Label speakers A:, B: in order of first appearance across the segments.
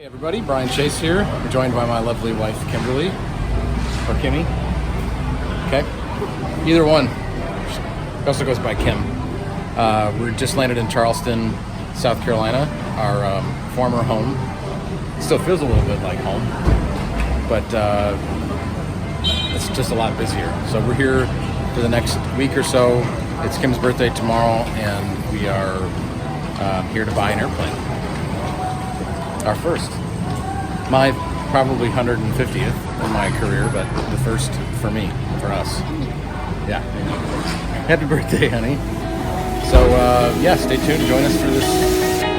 A: Everybody, Brian Chase here. I'm joined by my lovely wife, Kimberly, or Kimmy. Okay, either one. She also goes by Kim. We're just landed in Charleston, South Carolina, our former home. It still feels a little bit like home, but it's just a lot busier. So we're here for the next week or so. It's Kim's birthday tomorrow, and we are here to buy an airplane. Our first. My probably 150th in my career, but the first for me, for us. Yeah. Happy birthday, honey. So, yeah, stay tuned. Join us for this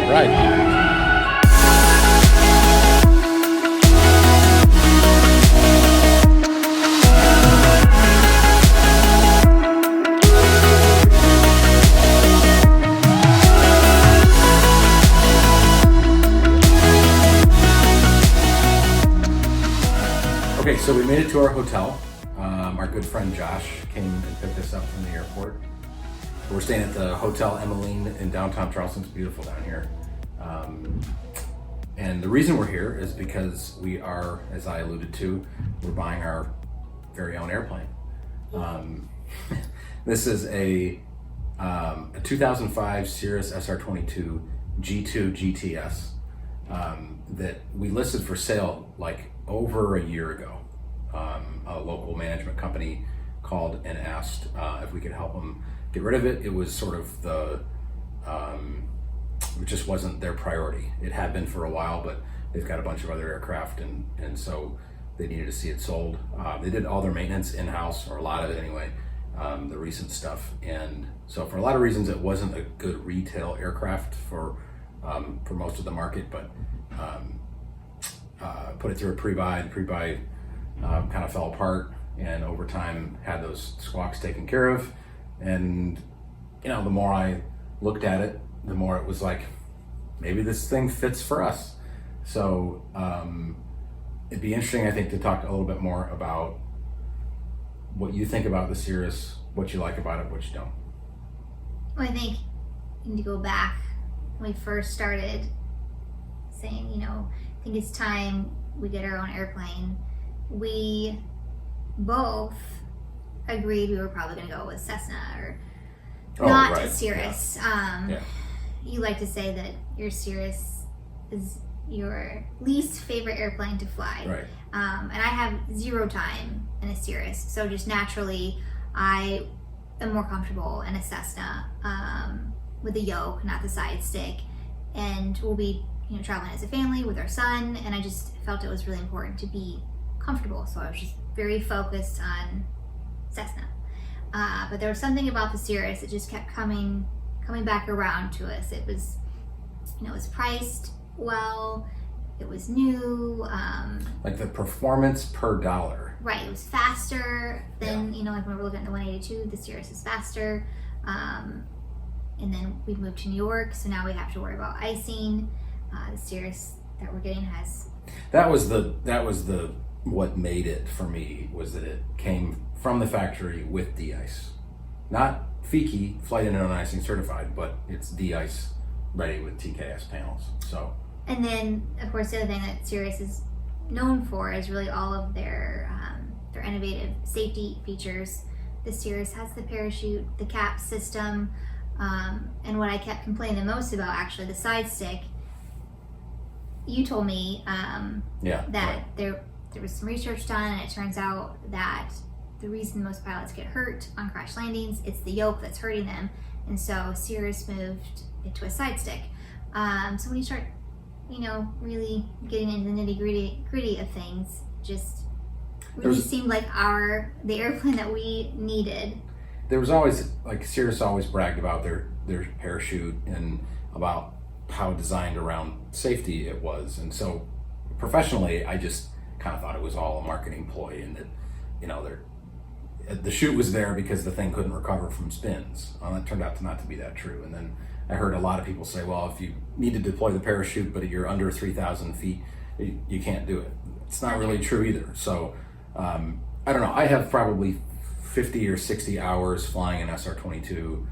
A: ride. Okay, so we made it to our hotel. Our good friend Josh came and picked us up from the airport. We're staying at the Hotel Emmeline in downtown Charleston. It's beautiful down here. And the reason we're here is because we are, as I alluded to, we're buying our very own airplane. This is a 2005 Cirrus SR-22 G2 GTS that we listed for sale like over a year ago. A local management company called and asked if we could help them get rid of it. It was sort of it just wasn't their priority. It had been for a while, but they've got a bunch of other aircraft, and so they needed to see it sold. They did all their maintenance in-house, or a lot of it anyway, the recent stuff. And so for a lot of reasons, it wasn't a good retail aircraft for most of the market, but put it through a pre-buy. The pre-buy kind of fell apart, and over time had those squawks taken care of. And you know, the more I looked at it, the more it was like, maybe this thing fits for us. So it'd be interesting, I think, to talk a little bit more about what you think about the Cirrus, what you like about it, what you don't.
B: Well, I think you need to go back when we first started saying, you know, I think it's time we get our own airplane. We both agreed we were probably going to go with Cessna or not right. Cirrus. Yeah. You like to say that your Cirrus is your least favorite airplane to fly.
A: Right.
B: And I have zero time in a Cirrus, so just naturally I am more comfortable in a Cessna with the yoke, not the side stick. And we'll be, you know, traveling as a family with our son, and I just felt it was really important to be comfortable, so I was just very focused on Cessna. But there was something about the Cirrus that just kept coming back around to us. It was, you know, it was priced well, it was new.
A: Like the performance per dollar.
B: Right, it was faster than, you know, like when we're looking at the 182, the Cirrus is faster. And then we moved to New York, so now we have to worry about icing. The Cirrus that we're getting has.
A: That was the what made it for me, was that it came from the factory with de-ice, not FIKI, flight and icing certified, but it's de-ice ready with TKS panels. So. And
B: then, of course, the other thing that Cirrus is known for is really all of their innovative safety features. The Cirrus has the parachute, the cap system, and what I kept complaining the most about, actually, the side stick. You told me that there was some research done, and it turns out that the reason most pilots get hurt on crash landings, it's the yoke that's hurting them, and so Cirrus moved it to a side stick. So when you start, you know, really getting into the nitty-gritty of things, just really seemed like the airplane that we needed.
A: There was always, like, Cirrus always bragged about their parachute and about how designed around safety it was, and so professionally I just kind of thought it was all a marketing ploy, and that, you know, the chute was there because the thing couldn't recover from spins. Well, that turned out to not to be that true. And then I heard a lot of people say, well, if you need to deploy the parachute but you're under 3,000 feet, you can't do it. It's not really true either. So I don't know, I have probably 50 or 60 hours flying an SR-22.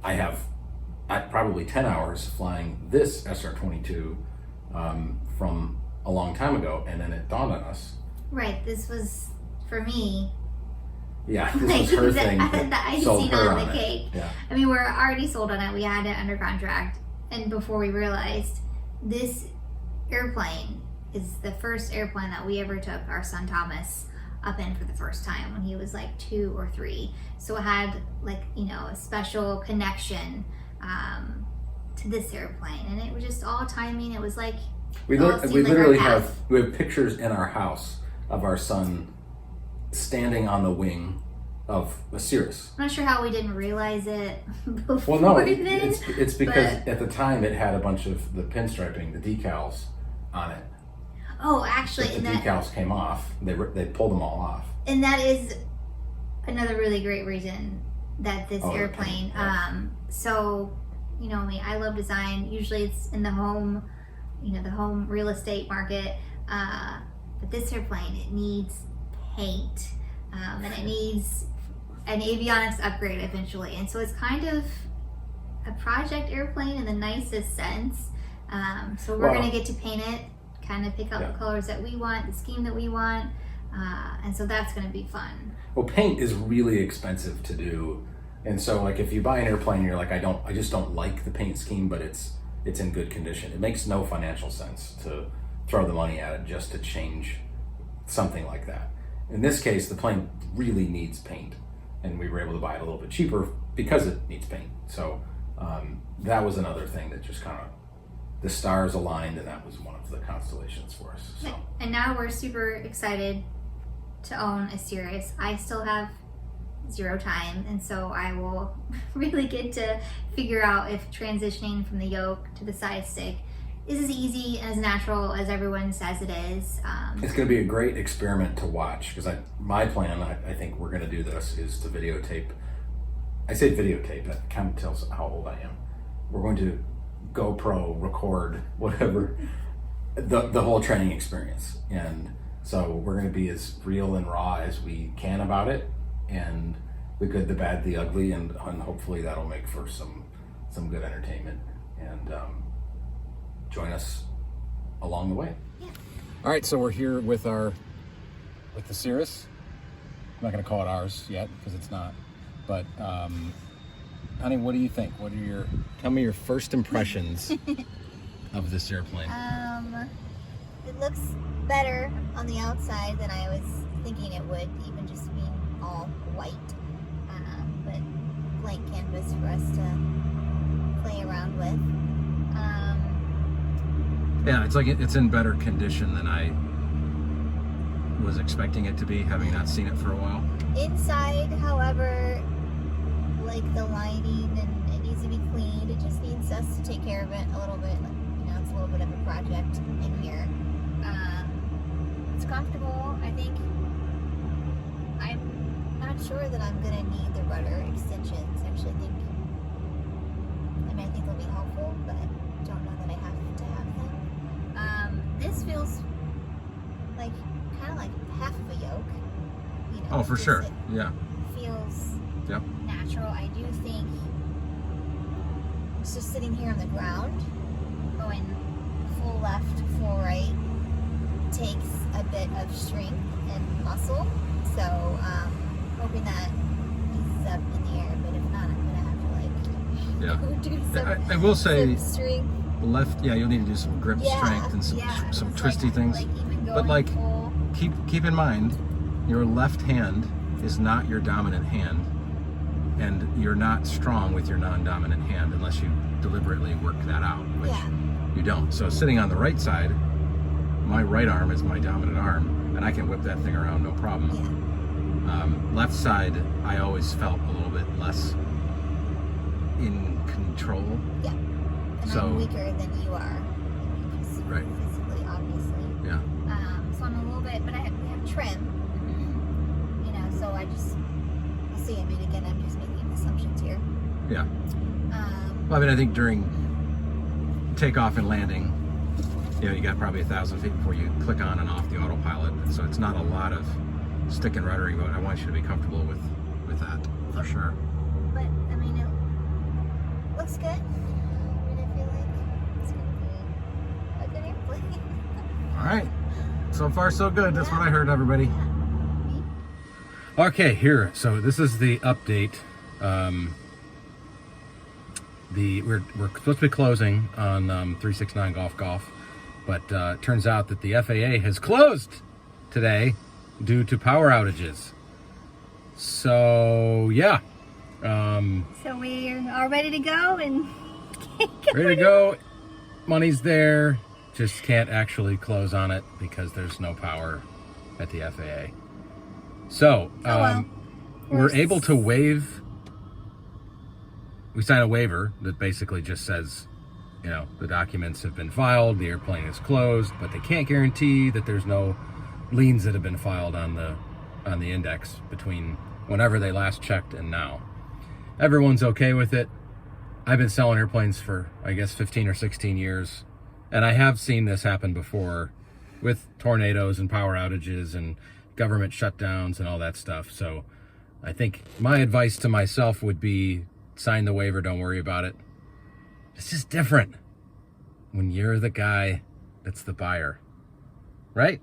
A: I have probably 10 hours flying this SR-22 from a long time ago, and then it dawned on us.
B: Right, this was, for me,
A: Yeah, this was her thing.
B: the icing on the cake.
A: Yeah.
B: I mean, we're already sold on it. We had it under contract. And before we realized, this airplane is the first airplane that we ever took our son Thomas up in for the first time when he was like 2 or 3. So it had like, you know, a special connection to this airplane. And it was just all timing. It was like,
A: We literally have pictures in our house of our son standing on the wing of a Cirrus.
B: I'm not sure how we didn't realize it before
A: Well, no,
B: then.
A: it's because at the time it had a bunch of the pinstriping, the decals on it.
B: Oh, actually,
A: But the decals came off. They pulled them all off.
B: and that is another really great reason that this
A: Oh,
B: airplane.
A: yeah.
B: So, you know me, I love design. Usually, it's in the home, you know, the home real estate market. But this airplane, it needs paint, and it needs an avionics upgrade eventually. And so it's kind of a project airplane in the nicest sense. So we're going to get to paint it, kind of pick out the colors that we want, the scheme that we want. And so that's going to be fun.
A: Well, paint is really expensive to do. And so like if you buy an airplane and you're like, I just don't like the paint scheme, but it's in good condition. It makes no financial sense to throw the money at it just to change something like that. In this case, the plane really needs paint, and we were able to buy it a little bit cheaper because it needs paint. So that was another thing that just kind of, the stars aligned, and that was one of the constellations for us. So.
B: And now we're super excited to own a Cirrus. I still have 0 time, and so I will really get to figure out if transitioning from the yoke to the side stick is as easy and as natural as everyone says it is.
A: It's going to be a great experiment to watch, because my plan, I think we're going to do this, is to videotape. I say videotape, that kind of tells how old I am. We're going to GoPro record whatever, the whole training experience. And so we're going to be as real and raw as we can about it, and the good, the bad, the ugly, and hopefully that'll make for some good entertainment. And join us along the way.
B: Yeah.
A: All right, so we're here with the Cirrus. I'm not going to call it ours yet because it's not. But honey, what do you think? Tell me your first impressions of this airplane.
B: It looks better on the outside than I was thinking it would, even just being all white. But blank canvas for us to play around with.
A: Yeah, it's like it's in better condition than I was expecting it to be, having not seen it for a while.
B: Inside, however, like the lining, and it needs to be cleaned. It just needs us to take care of it a little bit. You know, it's a little bit of a project in here. It's comfortable. I think I'm not sure that I'm gonna need the rudder extensions. I actually think, I think they'll be helpful, but don't know that I have to have them. This feels like kind of like half of a yoke. You know,
A: Oh, for sure. Yeah.
B: Feels
A: Yep.
B: natural. I do think it's just sitting here on the ground, going full left, full right, takes a bit of strength and muscle. So hoping that eases up in the air, but if not, I'm gonna have to do some.
A: I will say,
B: some strength.
A: left. Yeah, you'll need to do some grip strength and some twisty things.
B: Even
A: But
B: going full,
A: keep in mind, your left hand is not your dominant hand, and you're not strong with your non-dominant hand unless you deliberately work that out, which you don't. So sitting on the right side, my right arm is my dominant arm, and I can whip that thing around no problem. Left side, I always felt a little bit less in control.
B: Yeah. And I'm weaker than you are. Just
A: Right.
B: Physically, obviously.
A: Yeah.
B: So I'm a little bit, but we have trim. You know, so we'll see. I mean, again, I'm just making assumptions here.
A: Yeah. Well, I think during takeoff and landing, you got probably 1,000 feet before you click on and off the autopilot. So it's not a lot of stick and ruddering, but I want you to be comfortable with that for sure.
B: But I mean, it looks good. I mean, I feel like it's gonna be a good airplane.
A: So far, so good. That's what I heard, everybody. Okay, here. So this is the update. We're supposed to be closing on 369 Golf, but turns out that the FAA has closed today due to power outages. So yeah.
B: So we're all ready to go and
A: ready to go. Money's there. Just can't actually close on it because there's no power at the FAA. So we're able to waive. We sign a waiver that basically just says, you know, the documents have been filed, the airplane is closed, but they can't guarantee that there's no liens that have been filed on the index between whenever they last checked and now. Everyone's okay with it. I've been selling airplanes for, I guess, 15 or 16 years, and I have seen this happen before with tornadoes and power outages and government shutdowns and all that stuff. So I think my advice to myself would be sign the waiver, don't worry about it. It's just different when you're the guy that's the buyer, right?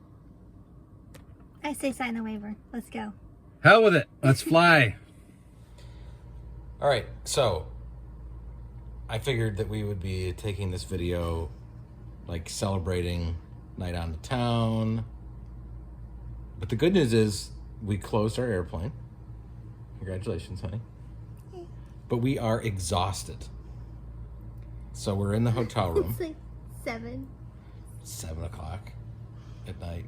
B: I say sign the waiver. Let's go.
A: Hell with it. Let's fly. All right, so I figured that we would be taking this video like celebrating night on the town. But the good news is we closed our airplane. Congratulations, honey. But we are exhausted. So we're in the hotel room.
B: It's like 7
A: o'clock at night,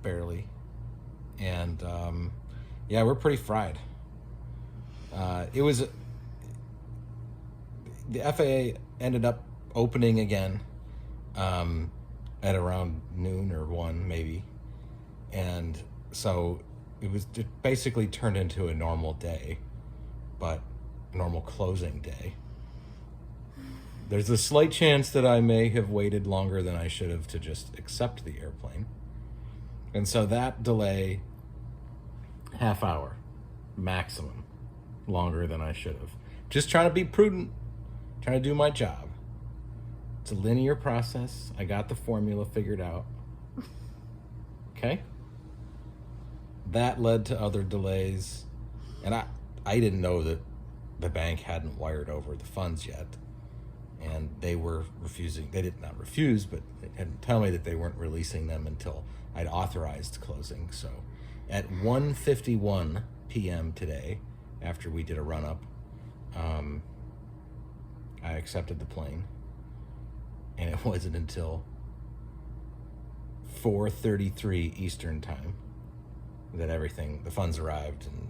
A: barely. And yeah, we're pretty fried. It was, the FAA ended up opening again at around noon or 1 maybe. And so it basically turned into a normal day, but normal closing day. There's a slight chance that I may have waited longer than I should have to just accept the airplane. And so that delay, half hour maximum, longer than I should have. Just trying to be prudent, trying to do my job. It's a linear process. I got the formula figured out. Okay? That led to other delays. And I didn't know that the bank hadn't wired over the funds yet. And they were refusing. They did not refuse, but they hadn't tell me that they weren't releasing them until I'd authorized closing. So at 1:51 p.m. today, after we did a run-up, I accepted the plane. And it wasn't until 4:33 Eastern time that the funds arrived and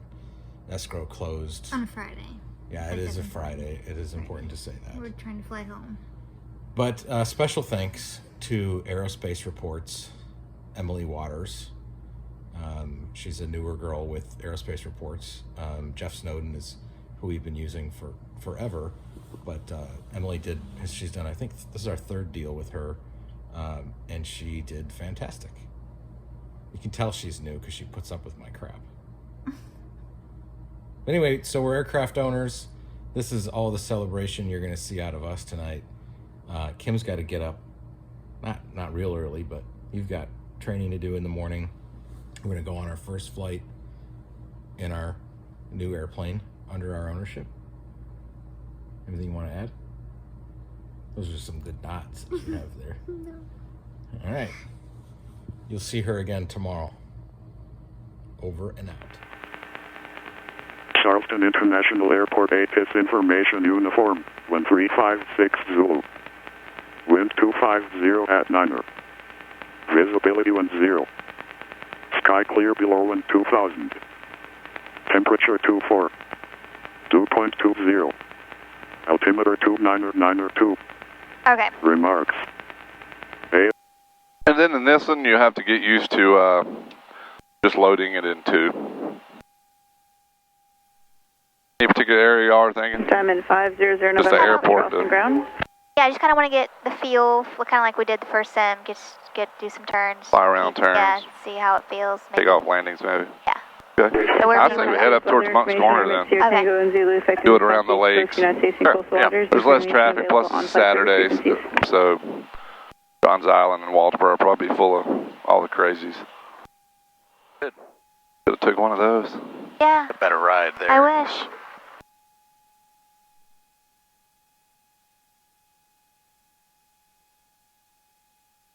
A: escrow closed.
B: on a Friday.
A: Yeah, it is a Friday. It is important to say that.
B: We're trying to fly home.
A: But special thanks to Aerospace Reports, Emily Waters. She's a newer girl with Aerospace Reports. Jeff Snowden is who we've been using for forever. But Emily she's done, I think this is our 3rd deal with her. And she did fantastic. You can tell she's new because she puts up with my crap. Anyway, so we're aircraft owners. This is all the celebration you're going to see out of us tonight. Kim's got to get up, not real early, but you've got training to do in the morning. We're going to go on our first flight in our new airplane under our ownership. Anything you want to add? Those are some good nods that you have there.
B: No.
A: All right. You'll see her again tomorrow. Over and out.
C: Charleston International Airport ATIS information uniform 1356 Zulu. Wind 250 at 9er. Visibility 10. Sky clear below wind 2000. Temperature 24. 2.20. Altimeter 299er2.
B: Okay.
C: Remarks.
D: And then in this one, you have to get used to just loading it into. Any particular area you are thinking?
E: Diamond 500 November.
D: Just the airport.
E: Ground.
B: Yeah, I just kind of want to get the feel, kind of like we did the first sim, do some turns.
D: Fly around turns.
B: Yeah, see how it feels. Maybe.
D: Take off landings maybe.
B: Yeah.
D: Okay.
B: So
D: I say we head up towards Monk's Corner then.
B: Okay.
D: Do it around the lakes. Sure. Yeah. There's less traffic, plus it's Saturday, so John's Island and Walterboro are probably full of all the crazies.
E: Good.
D: Could have took one of those.
B: Yeah,
E: A better ride there.
B: I wish.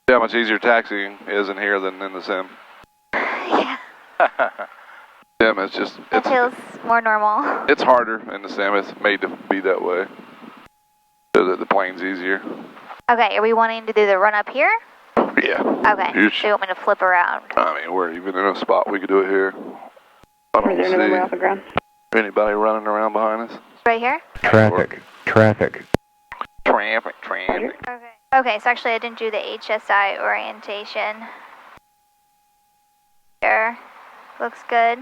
D: See how much easier taxiing is in here than in the sim.
B: Yeah,
D: Sim is just,
B: it feels more normal.
D: it's harder in the sim. It's made to be that way. So that the plane's easier.
B: Okay, are we wanting to do the run up here?
D: Yeah.
B: Okay,
D: You
B: so you want me to flip around?
D: I mean, we're even in a spot we could do it here. I don't see anybody running around behind us.
B: Right here?
A: Traffic.
D: Traffic.
B: Okay. Okay, so actually I didn't do the HSI orientation. Here. Looks good.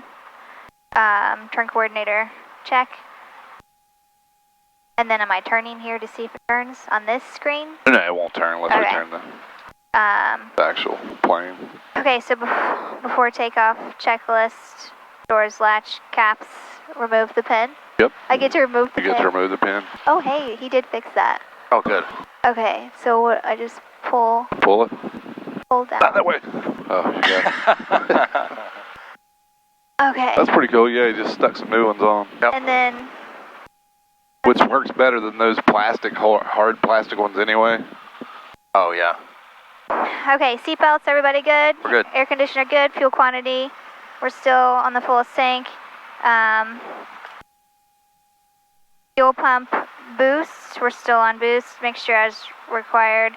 B: Turn coordinator, check. And then am I turning here to see if it turns on this screen?
D: No, it won't turn unless we
B: Okay.
D: turn the actual plane.
B: Okay, so before takeoff, checklist, doors latch, caps, remove the pin.
D: Yep.
B: I get to remove the
D: You
B: pin.
D: get to remove the pin.
B: Oh, hey, he did fix that.
E: Oh, good.
B: Okay, so what? I just pull
D: Pull it.
B: down.
D: Not that way. Oh, you got it.
B: Okay.
D: That's pretty cool. Yeah, he just stuck some new ones on.
B: And then,
D: Which works better than those plastic, hard plastic ones anyway.
E: Oh, yeah.
B: okay, seatbelts, everybody good?
E: We're good.
B: Air conditioner good, fuel quantity. We're still on the fullest tank. Fuel pump boost, we're still on boost. Mixture as required.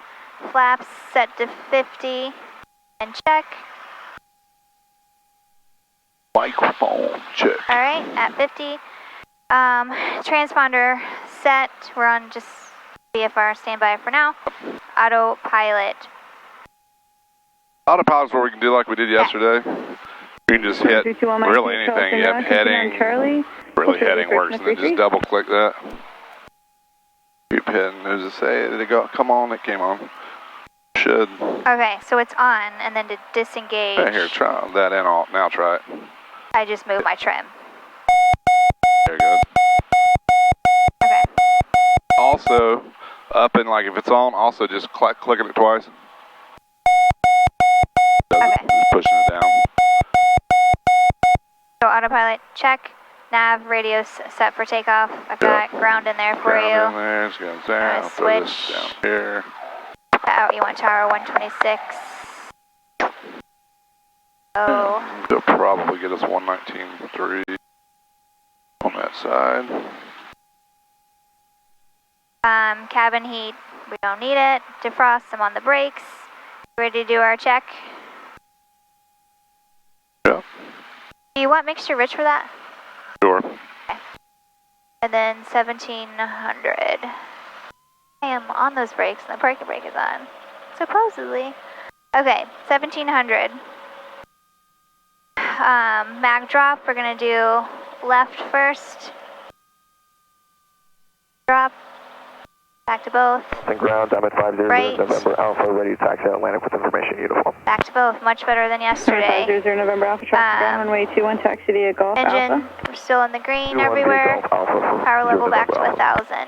B: Flaps set to 50 and check.
D: Microphone check.
B: All right, at 50. Transponder set. We're on just VFR standby for now. Autopilot.
D: Autopilot's where we can do like we did yesterday. You can just hit really anything. You have heading. Really heading works, and then just double click that. Keep hitting. There's a say. Did it go? Come on! It came on. Should.
B: Okay, so it's on, and then to disengage,
D: Right here, try that in all. Now try it.
B: I just move my trim.
D: There it goes.
B: Okay.
D: Also, up and like if it's on, also just clicking it twice.
B: Okay.
D: Just pushing it down.
B: So autopilot check. Nav radio set for takeoff. I've got ground in there for
D: Ground in
B: you.
D: there, it's going down.
B: Gonna
D: Throw this
B: switch.
D: down here.
B: Out, you want tower 126. Oh,
D: They'll probably get us 119.3 on that side.
B: cabin heat, we don't need it. Defrost, I'm on the brakes. Ready to do our check?
D: Yeah,
B: Do you want mixture rich for that?
D: sure.
B: Okay. And then 1700. I am on those brakes and the parking brake is on. Supposedly. Okay, 1700. Mag drop, we're gonna do left first. Drop. Back to both.
F: And ground, I'm at 50
B: Right.
F: November Alpha, ready to taxi Atlantic with information uniform.
B: Back to both. Much better than yesterday.
G: 50 November Alpha, traffic ground, runway 21, taxi to Golf
B: Engine,
G: Alpha.
B: we're still in the green
F: 21
B: everywhere.
F: Golf Alpha for
B: Power level
F: 0
B: back to
F: November Alpha.
B: 1000.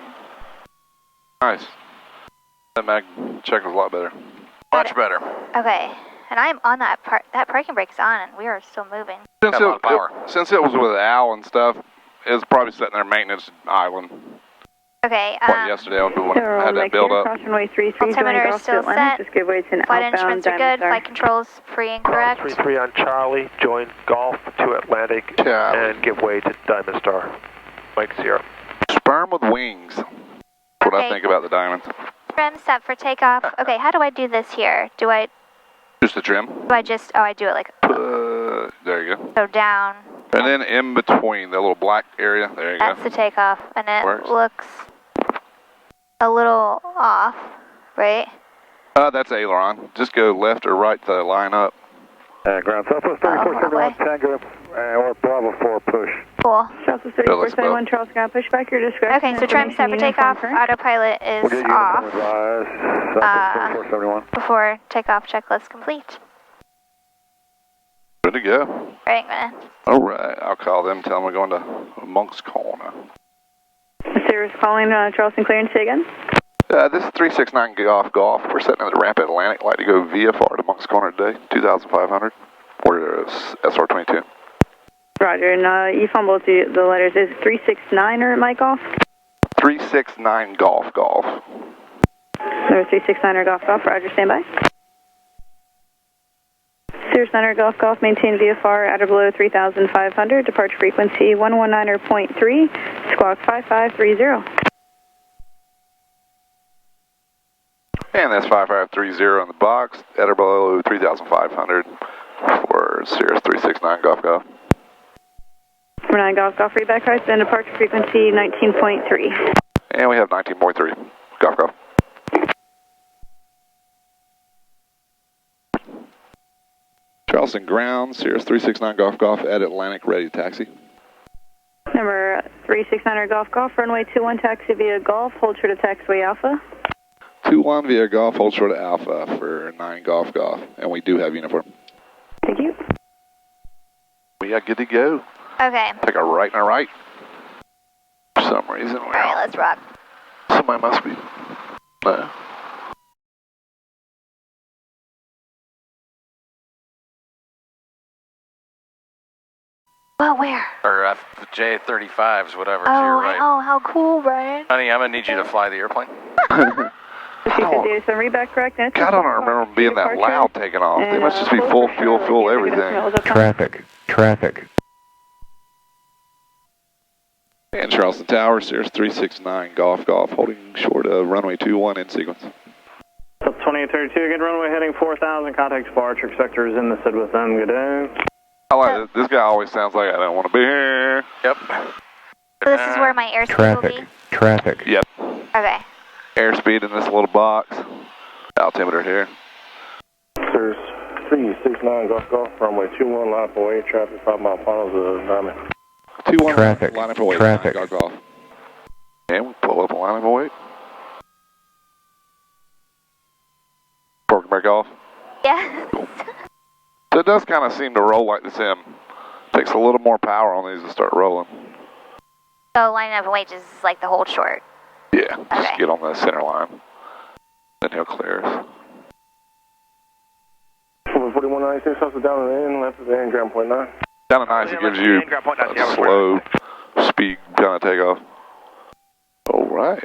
D: Nice. That mag check was a lot better.
E: Much better.
B: Okay, and I'm on that parking brake's on, and we are still moving.
D: Since
E: Got a lot of power.
D: Since it was with Al and stuff, it was probably sitting there maintenance island.
B: Okay,
D: What, yesterday when I had that build up.
G: Cross runway 33, join
B: altimeter is
G: Golf to
B: still
G: Atlantic,
B: set.
G: just give way to an
B: Flight
G: outbound
B: instruments are good.
G: Diamond
B: Flight controls free and correct.
F: 33 on Charlie, join Golf to Atlantic,
D: Yeah.
F: and give way to Diamond Star. Mike Sierra.
D: Sperm with wings. That's what I
B: Okay.
D: think about the diamonds.
B: Trim set for takeoff. Okay, how do I do this here? Do I
D: Just the trim.
B: just? Oh, I do it like
D: There you go.
B: so down.
D: And then in between the little black area, there you
B: That's
D: go.
B: the takeoff, and it
D: Works.
B: looks a little off, right?
D: That's aileron. Just go left or right to line up.
F: Ground Southwest
B: Oh,
F: 3471 Tango, or Bravo 4 push.
B: Cool.
G: Southwest
D: That looks
G: 3471, Charles, gonna push back your discretion.
B: Okay, so trim set for
G: Information
B: takeoff.
G: uniform current.
B: Autopilot
F: We'll
B: is
F: get you
B: off
F: advise, Southwest 3471.
B: before takeoff checklist complete.
D: Good to go.
B: Right, I'm gonna.
D: All right. I'll call them. Tell them we're going to Monk's Corner.
G: Cirrus calling Charleston clearance, say again.
D: This is 369 Golf. We're setting at the ramp at Atlantic. Like to go VFR to Monk's Corner today, 2,500. We're SR-22.
G: Roger, and you fumbled the letters. Is 369 or Mike Golf?
D: 369 Golf.
G: Number 369 Golf. Roger, stand by. Cirrus Golf, maintain VFR at or below 3,500, departure frequency 119.3, squawk 5530.
D: And that's 5530 in the box, at or below 3,500 for Cirrus 369 Golf.
G: 9 Golf, read back right, then departure frequency 19.3.
D: And we have 19.3, Golf. Charleston ground, Cirrus 369 Golf at Atlantic, ready to taxi.
G: Number 369 Golf, runway 21, taxi via Golf, hold short of taxiway Alpha.
D: 21 via Golf, hold short of Alpha for 9 Golf, and we do have uniform.
G: Thank you.
D: We are good to go.
B: Okay.
D: Take a right and a right. For some reason.
B: All right, let's rock.
D: Somebody must be. No.
B: Well, where?
E: Or J35s, whatever, to
B: Oh,
E: your right.
B: oh, how cool, Brian.
E: Honey, I'm going to need you to fly the airplane.
D: God, I don't remember them being that loud taking off. They must just be full fuel, everything.
F: Traffic.
D: And Charleston Tower, Cirrus 369 Golf, holding short of runway 21 in sequence.
F: 2832, good runway heading 4,000, contact departure, sector is in the SID with them, good day.
D: I like this. This guy always sounds like I don't want to be here.
E: Yep.
B: So this is where my airspeed will be?
F: Traffic.
D: Yep.
B: Okay.
D: Airspeed in this little box. Altimeter here.
F: Cirrus 369 Golf, runway 21, line up away, traffic 5 mile finals of Diamond.
D: 21,
F: Traffic.
D: line up away.
F: Traffic.
D: Golf. And we pull up a line up away. Park back off.
B: Yeah.
D: So it does kind of seem to roll like the Sim. Takes a little more power on these to start rolling.
B: So lining up and wait just like the hold short.
D: Yeah, just
B: Okay.
D: get on the center line. Then he'll clear us.
F: 4196, also down and in, left of the end, ground point 9.
D: Kind of nice. It gives you a slow speed kind of takeoff. All right.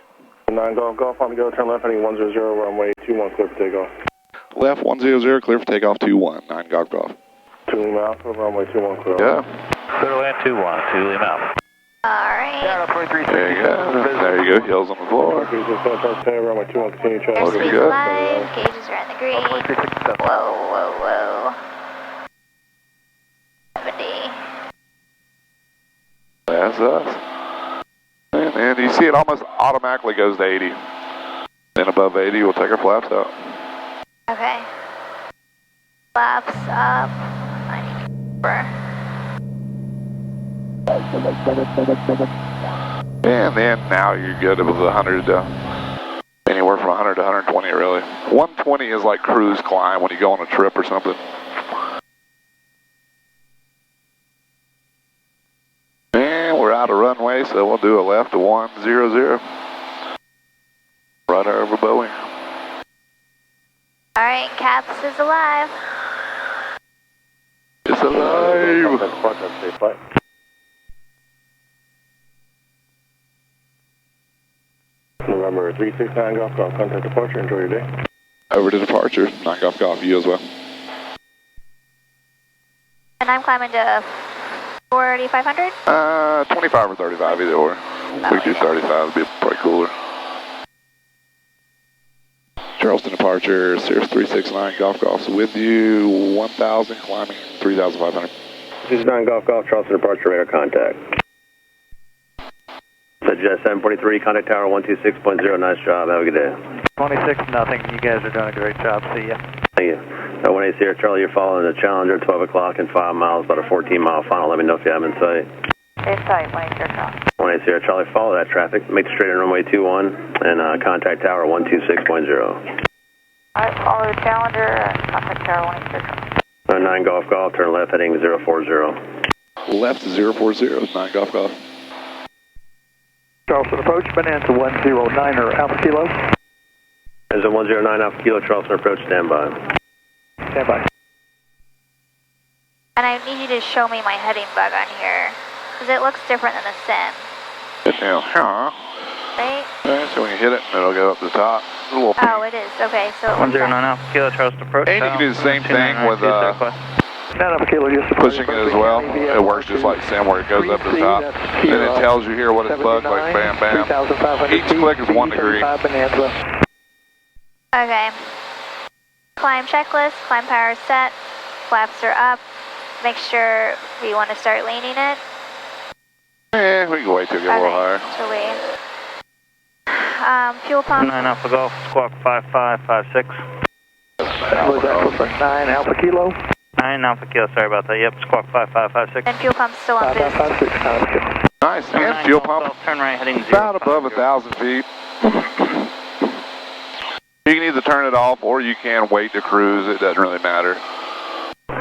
F: 9 Golf, on the go, turn left heading 100, runway 21, clear for takeoff.
D: Left 100, clear for takeoff 21, 9 Golf.
F: 2 Lima Alpha, runway 21, clear.
D: Yeah.
F: Clear land 21, 2 Lima Alpha.
B: Alright.
D: There you go. There you go. Heels on the floor.
F: Runway 21, continue
B: Airspeed's
F: traffic.
B: alive, gauges are in the green. Whoa. 70.
D: That's us. And you see it almost automatically goes to 80. Then above 80, we'll take our flaps out.
B: Okay. Flaps up. 94.
D: And then now you're good with 100 anywhere from 100 to 120 really. 120 is like cruise climb when you go on a trip or something. And we're out of runway, so we'll do a left to 100. Right over Boeing.
B: Alright, Caps is alive.
D: It's alive.
F: Safe flight. November 369 Golf, contact departure, enjoy your day.
D: Over to departure, 9 Golf, you as well.
B: And I'm climbing to 4,500?
D: 25 or 35, either or. We do 35, it'd be probably cooler. Charleston departure, Cirrus 369 Golf with you, 1,000, climbing 3,500.
F: 369 Golf, Charleston departure, radar contact. Jet 743, contact tower 126.0, nice job, have a good day.
H: 26-0, you guys are doing a great job, see ya.
F: Thank you. 180 Sierra Charlie, you're following the Challenger, 12 o'clock and 5 miles, about a 14-mile final, let me know if you have in sight.
G: In sight, 180 Sierra Charlie.
F: 180 Sierra Charlie, follow that traffic, make the straight in runway 21, and contact tower 126.0.
G: Alright, follow the Challenger and contact tower 180 Sierra Charlie.
F: 9 Golf, turn left heading 040.
D: Left 040, 9 Golf.
H: Charleston approach, Bonanza 109er Alpha Kilo.
F: As a 109 Alpha Kilo, Charleston approach, standby.
H: Standby.
B: And I need you to show me my heading bug on here, because it looks different than the sim.
D: Good now.
B: Right?
D: So when you hit it, it'll go up the top. A little ping.
B: Oh, it is. Okay, so
H: 109 Alpha Kilo, Charleston approach.
D: And you can do the same thing with pushing it as well. It works just like sim where it goes up to the top. Then it tells you here what it's bugged, like bam, bam. Each click is 1 degree.
B: Okay. Climb checklist, climb power set, flaps are up. Make sure we want to start leaning it.
D: Yeah, we can wait till it gets a little higher.
B: So fuel pump.
H: 9 Alpha Golf, squawk 5556.
F: Was that for 9 Alpha Kilo?
H: 9 Alpha Kilo, sorry about that. Yep, squawk 5556.
B: And fuel pump's still on boost.
F: 5556.
D: Nice, and fuel pump
H: Turn right heading 0.
D: about above 1,000 feet. You can either turn it off or you can wait to cruise. It doesn't really matter.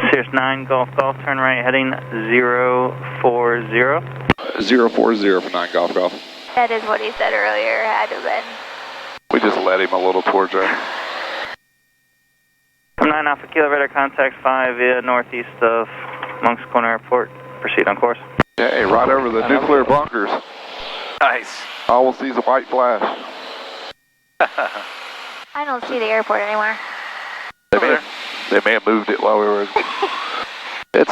H: Cirrus 9 Golf Golf, turn right heading 040.
D: 040 for 9 Golf Golf.
B: That is what he said earlier, had to have been.
D: We just led him a little towards our...
H: 9 Alpha Kilo, radar contact 5 via northeast of Monk's Corner Airport. Proceed on course.
D: Hey, right over the nuclear bunkers.
E: Nice.
D: All we'll see is a white flash.
B: I don't see the airport anymore.
D: They may have moved it while we were... It's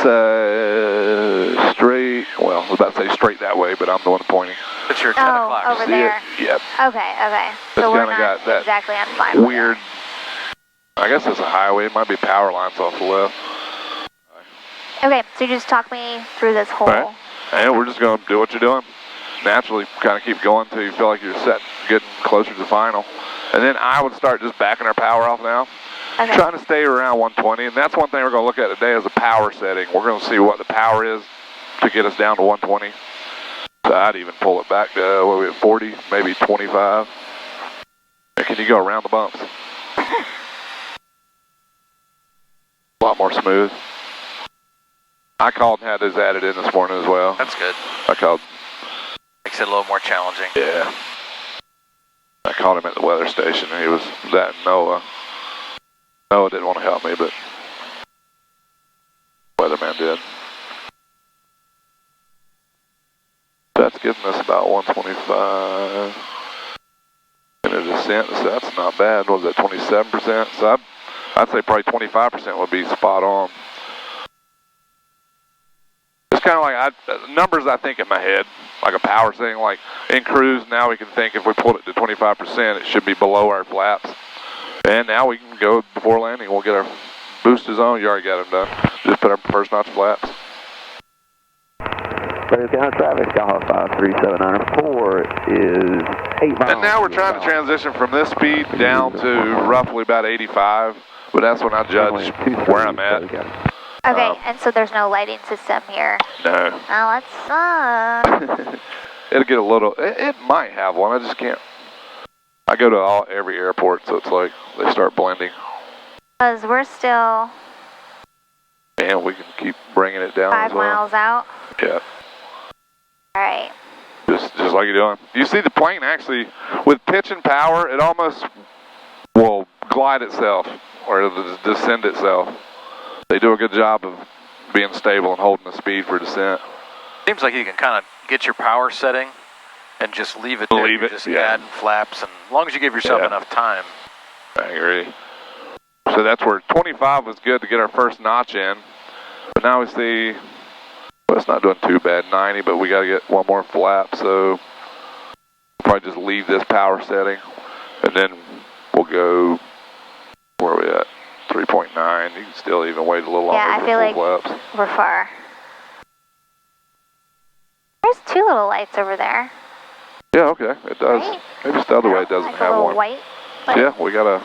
D: straight, well, I was about to say straight that way, but I'm the one pointing.
E: It's your 10 o'clock.
B: Over
D: See
B: there.
D: it? Yep.
B: Okay. So we're not exactly on 5.
D: Weird, I guess it's a highway, it might be power lines off the left.
B: Okay, so you just talk me through this whole...
D: Right. And we're just going to do what you're doing. Naturally, kind of keep going until you feel like you're getting closer to the final. And then I would start just backing our power off now.
B: Okay.
D: Trying to stay around 120, and that's one thing we're going to look at today is the power setting. We're going to see what the power is to get us down to 120. So I'd even pull it back to, what are we at, 40, maybe 25. And can you go around the bumps? A lot more smooth. I called and had those added in this morning as well.
E: That's good.
D: I called.
E: Makes it a little more challenging.
D: Yeah. I called him at the weather station, and he was that and Noah. Noah didn't want to help me, but weatherman did. That's getting us about 125 in a descent, so that's not bad. What was that, 27%? So I'd say probably 25% would be spot on. It's kind of like numbers I think in my head, like a power thing, like in cruise, now we can think if we pulled it to 25%, it should be below our flaps. And now we can go before landing, we'll get our boosters on. You already got them done. Just put our first notch flaps.
I: Ready to count traffic, Takeoff 53794 is 8 miles.
D: And now we're trying to transition from this speed down to roughly about 85, but that's when I judge where I'm at.
B: Okay, and so there's no lighting system here.
D: No.
B: Oh, that sucks.
D: It'll get a little, it might have one, I just can't. I go to every airport, so it's like they start blending.
B: Because we're still...
D: And we can keep bringing it down
B: 5
D: as well.
B: miles out?
D: Yeah.
B: Alright.
D: Just like you're doing. You see the plane actually, with pitch and power, it almost will glide itself, or it'll descend itself. They do a good job of being stable and holding the speed for descent.
E: Seems like you can kind of get your power setting and just leave it there.
D: Leave it,
E: just
D: yeah.
E: add flaps, and as long as you give yourself enough time.
D: I agree. So that's where 25 was good to get our first notch in. But now we see, well, it's not doing too bad, 90, but we got to get one more flap. So probably just leave this power setting, and then we'll go, where are we at? 3.9. You can still even wait a little longer.
B: Yeah, I feel like
D: flaps.
B: we're far. There's 2 little lights over there.
D: Yeah, okay, it does.
B: Right?
D: Maybe it's the other way it doesn't
B: like
D: have
B: a little
D: one.
B: white light.
D: Yeah, we got a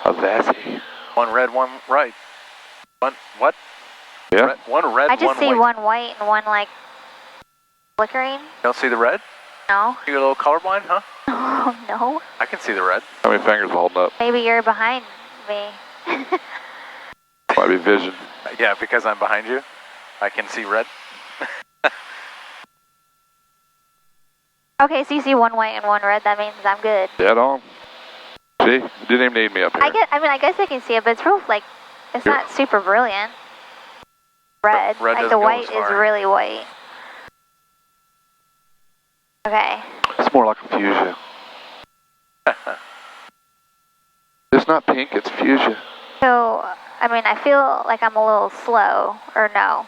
D: Vazzy.
E: One red, one right. One, what?
D: Yeah.
E: One red,
B: I just
E: one
B: see
E: white.
B: one white and one like flickering.
E: You don't see the red?
B: No.
E: You a little colorblind, huh?
B: Oh, no.
E: I can see the red.
D: How many fingers are holding up?
B: Maybe you're behind me.
D: Might be vision.
E: Yeah, because I'm behind you, I can see red.
B: Okay, so you see one white and one red. That means I'm good.
D: Dead on. See? Didn't even need me up here.
B: I guess I can see it, but it's real, like, it's not super brilliant. Red.
E: Red
B: like, the
E: doesn't go
B: white
E: as far.
B: is really white. Okay.
D: It's more like a fuchsia. It's not pink, it's fuchsia.
B: So, I mean, I feel like I'm a little slow, or no?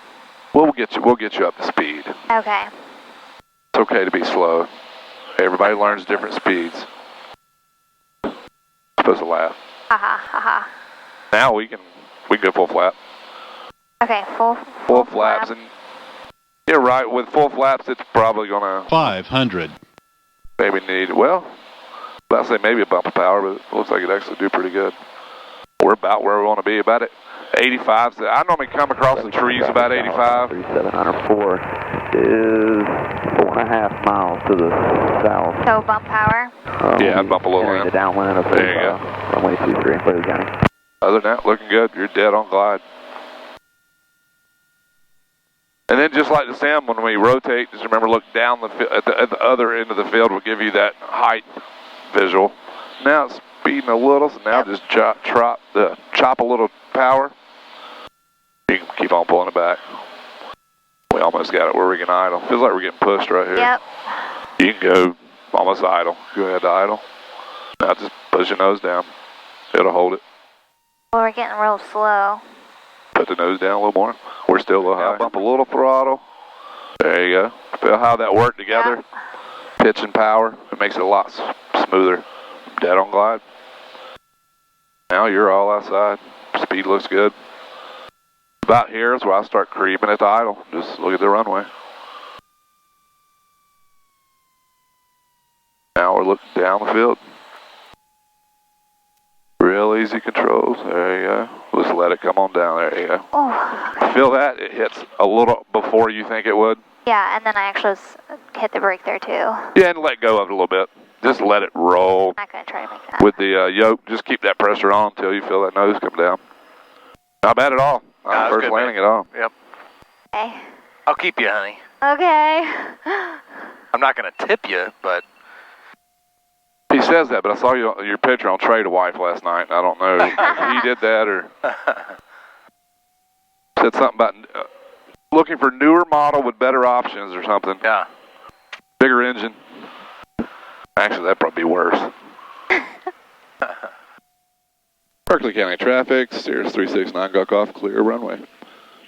D: We'll get you up to speed.
B: Okay.
D: It's okay to be slow. Everybody learns different speeds. Supposed to laugh.
B: Haha, haha.
D: Now we can go full flap.
B: Okay, full
D: flaps, and you're right. With full flaps, it's probably gonna
J: 500.
D: maybe need about to say maybe a bump of power, but it looks like it actually do pretty good. We're about where we want to be. About it, 85. So I normally come across the trees about 85.
I: 3704 is 4.5 miles to the south.
B: So bump power.
D: Yeah, I'd bump a little in.
I: The downwind of
D: there you go.
I: runway 23 in Flayton County.
D: Other than that, looking good. You're dead on glide. And then just like the sim, when we rotate, just remember look down at the other end of the field will give you that height visual. Now it's speeding a little, so now just chop a little power. You can keep on pulling it back. We almost got it where we can idle. Feels like we're getting pushed right here.
B: Yep.
D: You can go almost idle. Go ahead to idle. Now just push your nose down. It'll hold it.
B: Well, we're getting real slow.
D: Put the nose down a little more. We're still a little high. Bump a little throttle. There you go. Feel how that worked together.
B: Yep.
D: Pitch and power. It makes it a lot smoother. Dead on glide. Now you're all outside. Speed looks good. About here is where I start creeping at the idle. Just look at the runway. Now we're looking down the field. Real easy controls. There you go. Just let it come on down. There you go.
B: Oh.
D: Feel that? It hits a little before you think it would.
B: Yeah, and then I actually hit the brake there too.
D: Yeah, and let go of it a little bit. Just let it roll.
B: I'm not going to try to make that.
D: With the yoke, just keep that pressure on until you feel that nose come down. Not bad at all. Not first landing at all.
E: Yep.
B: Okay.
E: I'll keep you, honey.
B: Okay.
E: I'm not going to tip you, but...
D: He says that, but I saw your picture on Trade a Wife last night, and I don't know if he did that or... Said something about looking for newer model with better options or something.
E: Yeah.
D: Bigger engine. Actually, that'd probably be worse. Berkeley County traffic, Cirrus 369 Takeoff, clear runway.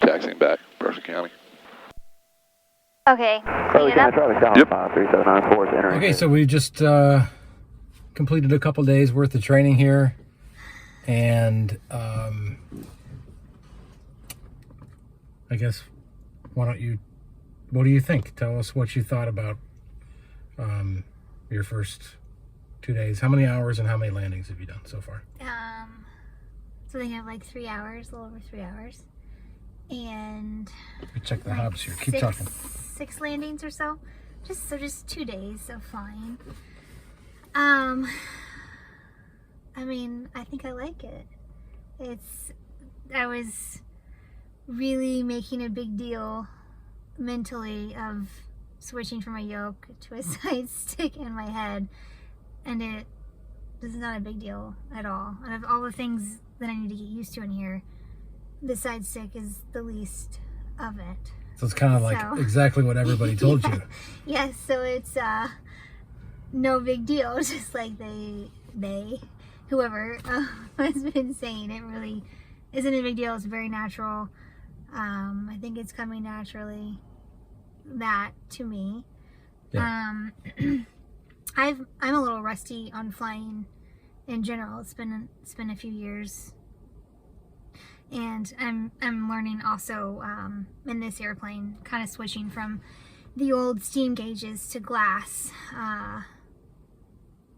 D: Taxiing back, Berkeley County.
B: Okay.
I: Berkeley County traffic, Dallas
D: Yep.
I: 53794 is entering.
A: Okay, so we just completed a couple days worth of training here, and I guess what do you think? Tell us what you thought about your first 2 days. How many hours and how many landings have you done so far?
B: So they have like 3 hours, a little over 3 hours, and
A: We check the
B: like
A: hubs here. Keep talking.
B: 6 landings or so. Just 2 days of flying. I mean, I think I like it. I was really making a big deal mentally of switching from a yoke to a side stick in my head, and this is not a big deal at all. And of all the things that I need to get used to in here, the side stick is the least of it.
A: So it's kind of like exactly what everybody told you.
B: Yes, so it's no big deal. Just like whoever has been saying, it really isn't a big deal. It's very natural. I think it's coming naturally. That to me.
A: Yeah.
B: I'm a little rusty on flying in general. It's been a few years, and I'm learning also in this airplane, kind of switching from the old steam gauges to glass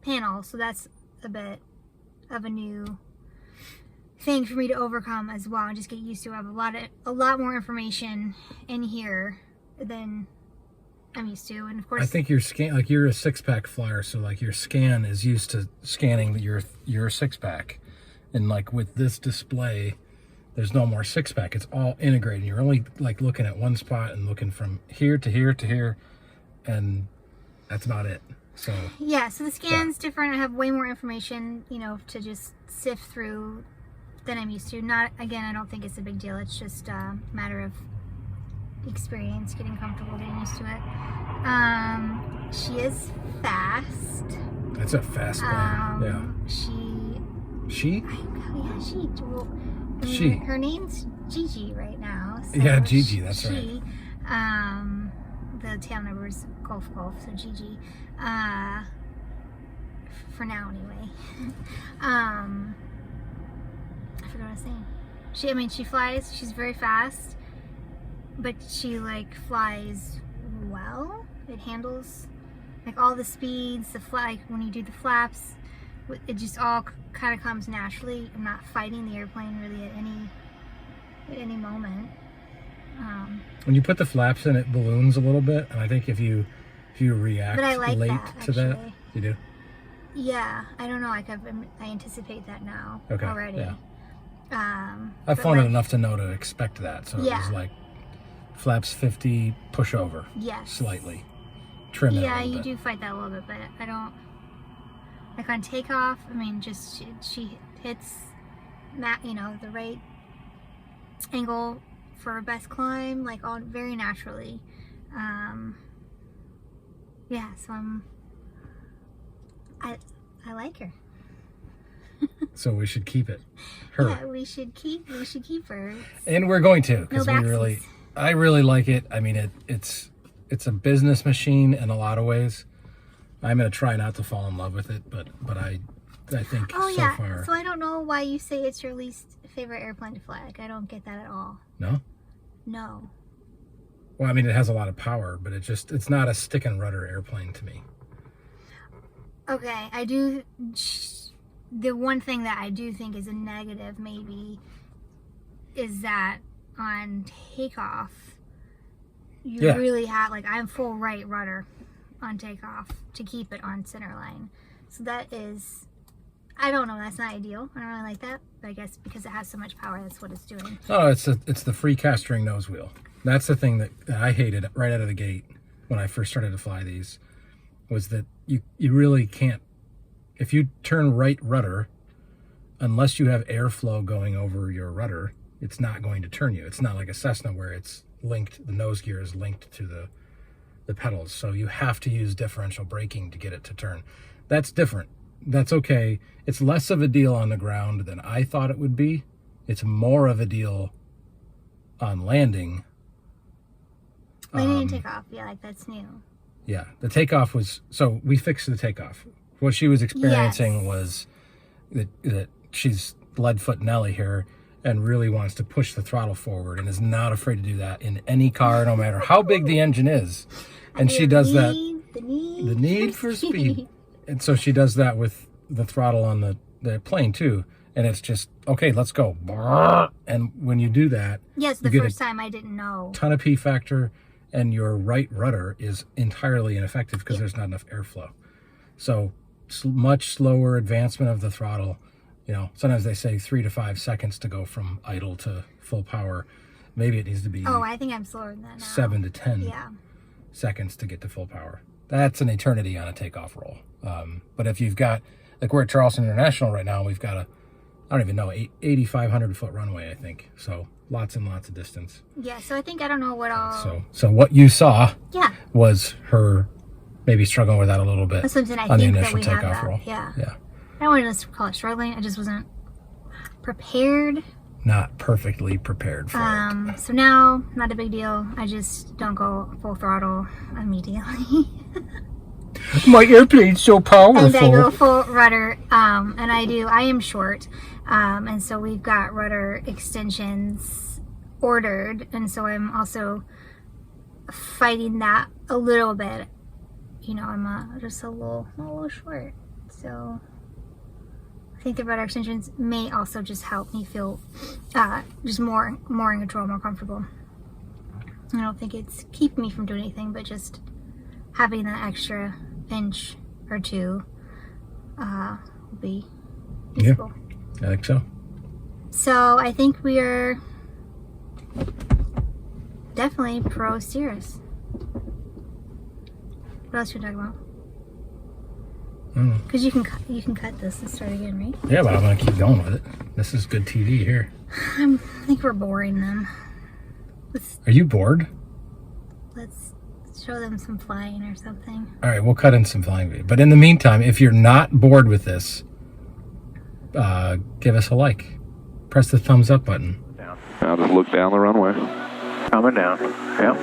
B: panel. So that's a bit of a new thing for me to overcome as well, and just get used to. I have a lot more information in here than I'm used to, and of course
A: I think you're you're a 6-pack flyer, so like your scan is used to scanning your 6-pack, and like with this display, there's no more 6-pack. It's all integrated. You're only like looking at one spot and looking from here to here to here, and that's about it. So
B: yeah, so the scan's different. I have way more information, you know, to just sift through than I'm used to. Not, again, I don't think it's a big deal. It's just a matter of experience, getting comfortable, getting used to it. She is fast.
J: That's a fast plane. Yeah. She?
B: Yeah, she. Well,
J: she.
B: Her name's Gigi right now. So
J: yeah, Gigi, that's right.
B: The tail number is Golf, so Gigi. For now, anyway. I forgot what I was saying. She flies. She's very fast, but she like flies well. It handles like all the speeds. Like when you do the flaps, it just all kind of comes naturally. I'm not fighting the airplane really at any moment.
J: When you put the flaps in, it balloons a little bit, and I think if you react late to that, you do.
B: Yeah, I don't know. I anticipate that now already.
J: Yeah. I've flown it enough to know to expect that. So it was like flaps 50, push over.
B: Yes.
J: Slightly. Trim it.
B: Yeah, you do fight that a little bit, but I don't. Like on takeoff, just she hits the right angle for a best climb, like all very naturally. Yeah, so I like her.
J: So we should keep it. Her.
B: Yeah, we should keep her.
J: And we're going to, because I really like it. It's a business machine in a lot of ways. I'm gonna try not to fall in love with it, but I think so far.
B: So I don't know why you say it's your least favorite airplane to fly. Like, I don't get that at all.
J: No?
B: No.
J: Well, it has a lot of power, but it's not a stick and rudder airplane to me.
B: Okay, I do. The one thing that I do think is a negative, maybe, is that on takeoff, you really have, like, I'm full right rudder on takeoff to keep it on center line. So that is, I don't know, that's not ideal. I don't really like that, but I guess because it has so much power, that's what it's doing.
J: Oh, it's the free cast ring nose wheel. That's the thing that I hated right out of the gate when I first started to fly these, was that you really can't, if you turn right rudder, unless you have airflow going over your rudder, it's not going to turn you. It's not like a Cessna where it's linked, the nose gear is linked to the pedals. So you have to use differential braking to get it to turn. That's different. That's okay. It's less of a deal on the ground than I thought it would be. It's more of a deal on landing.
B: Landing and takeoff, yeah, like that's new.
J: Yeah, the takeoff was, so we fixed the takeoff. What she was experiencing was that she's lead-foot Nelly here and really wants to push the throttle forward and is not afraid to do that in any car, no matter how big the engine is. And she does that. The need for speed. And so she does that with the throttle on the plane too. And it's just, okay, let's go. And when you do that,
B: yes, the first time I didn't know.
J: Ton of P factor, and your right rudder is entirely ineffective because there's not enough airflow. So much slower advancement of the throttle. Sometimes they say 3 to 5 seconds to go from idle to full power. Maybe it needs to be.
B: Oh, I think I'm slower than that now.
J: 7 to 10 seconds to get to full power. That's an eternity on a takeoff roll. But if you've got, like we're at Charleston International right now, we've got I don't even know, 8,500 foot runway, I think. So lots and lots of distance.
B: Yeah, so I think I don't know what all.
J: So what you saw was her maybe struggling with that a little bit on the initial takeoff roll.
B: Yeah. I don't want to call it struggling. I just wasn't prepared.
J: Not perfectly prepared for it.
B: So now, not a big deal. I just don't go full throttle immediately.
J: My airplane's so powerful.
B: And I go full rudder, and I am short, and so we've got rudder extensions ordered, and so I'm also fighting that a little bit. I'm just a little short, so I think the rudder extensions may also just help me feel just more in control, more comfortable. I don't think it's keeping me from doing anything, but just having that extra inch or two will be useful.
J: Yeah, I think so.
B: So I think we are definitely pro Cirrus. What else should we talk about? Because you can cut this and start again, right?
J: Yeah, but I'm gonna keep going with it. This is good TV here.
B: I think we're boring them.
J: Are you bored?
B: Let's show them some flying or something.
J: All right, we'll cut in some flying video. But in the meantime, if you're not bored with this, give us a like. Press the thumbs up button.
D: Now just look down the runway.
H: Coming down. Yep.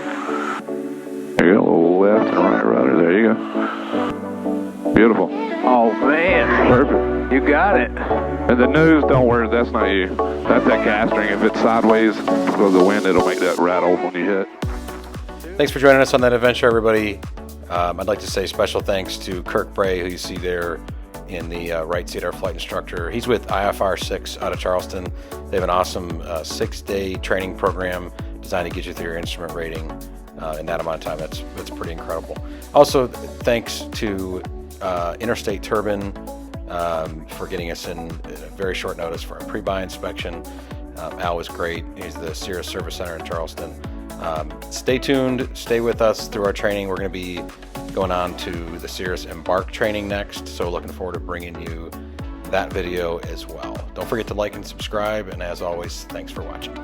D: There you go, a little left and right rudder. There you go. Beautiful.
H: Oh, man.
D: Perfect.
H: You got it.
D: And the nose, don't worry, that's not you. That's that gas string. If it's sideways because of the wind, it'll make that rattle when you hit.
K: Thanks for joining us on that adventure, everybody. I'd like to say special thanks to Kirk Bray, who you see there in the right seat, our flight instructor. He's with IFR 6 out of Charleston. They have an awesome 6-day training program designed to get you through your instrument rating in that amount of time. That's pretty incredible. Also, thanks to Interstate Turbine for getting us in very short notice for a pre-buy inspection. Al was great. He's the Cirrus Service Center in Charleston. Stay tuned. Stay with us through our training. We're going to be going on to the Cirrus Embark training next, so looking forward to bringing you that video as well. Don't forget to like and subscribe, and as always, thanks for watching.